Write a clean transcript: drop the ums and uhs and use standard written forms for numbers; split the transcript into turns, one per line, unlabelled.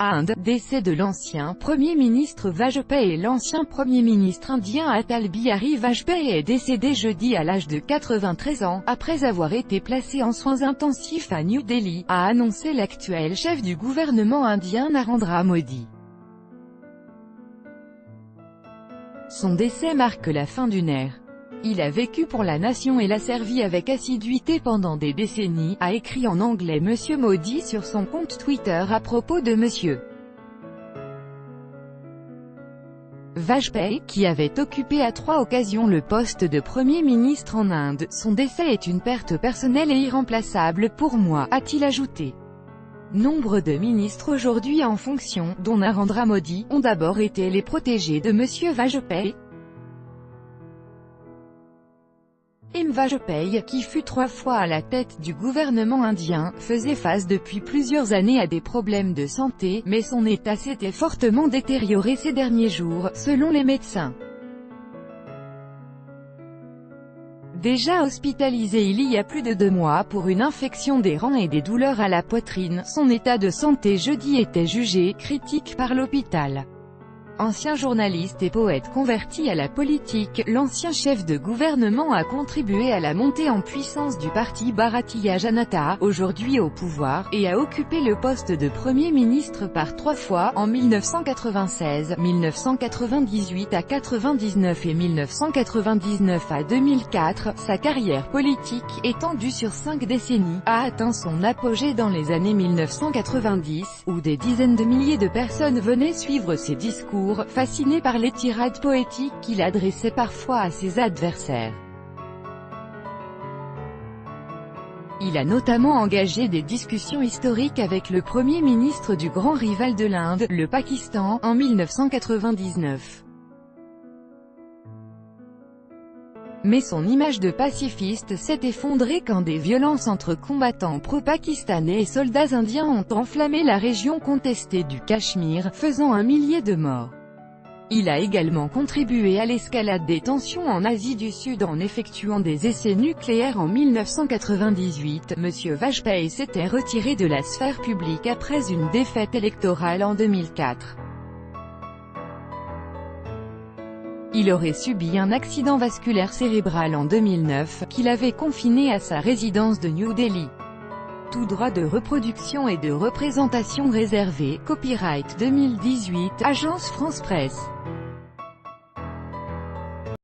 Inde, décès de l'ancien Premier ministre Vajpayee. L'ancien Premier ministre indien Atal Bihari Vajpayee est décédé jeudi à l'âge de 93 ans, après avoir été placé en soins intensifs à New Delhi, a annoncé l'actuel chef du gouvernement indien Narendra Modi. Son décès marque la fin d'une ère. Il a vécu pour la nation et l'a servi avec assiduité pendant des décennies, a écrit en anglais Monsieur Modi sur son compte Twitter à propos de Monsieur Vajpayee, qui avait occupé à 3 occasions le poste de Premier ministre en Inde. Son décès est une perte personnelle et irremplaçable pour moi, a-t-il ajouté. Nombre de ministres aujourd'hui en fonction, dont Narendra Modi, ont d'abord été les protégés de Monsieur Vajpayee. Vajpayee, qui fut 3 fois à la tête du gouvernement indien, faisait face depuis plusieurs années à des problèmes de santé, mais son état s'était fortement détérioré ces derniers jours, selon les médecins. Déjà hospitalisé il y a plus de 2 mois pour une infection des reins et des douleurs à la poitrine, son état de santé jeudi était jugé critique par l'hôpital. Ancien journaliste et poète converti à la politique, l'ancien chef de gouvernement a contribué à la montée en puissance du parti Bharatiya Janata, aujourd'hui au pouvoir, et a occupé le poste de Premier ministre par 3 fois, en 1996, 1998 à 99 et 1999 à 2004. Sa carrière politique, étendue sur 5 décennies, a atteint son apogée dans les années 1990, où des dizaines de milliers de personnes venaient suivre ses discours, fasciné par les tirades poétiques qu'il adressait parfois à ses adversaires. Il a notamment engagé des discussions historiques avec le premier ministre du grand rival de l'Inde, le Pakistan, en 1999. Mais son image de pacifiste s'est effondrée quand des violences entre combattants pro-pakistanais et soldats indiens ont enflammé la région contestée du Cachemire, faisant 1 millier de morts. Il a également contribué à l'escalade des tensions en Asie du Sud en effectuant des essais nucléaires en 1998. Monsieur Vajpayee s'était retiré de la sphère publique après une défaite électorale en 2004. Il aurait subi un accident vasculaire cérébral en 2009, qui l'avait confiné à sa résidence de New Delhi. Tout droit de reproduction et de représentation réservé. Copyright 2018, Agence France Presse.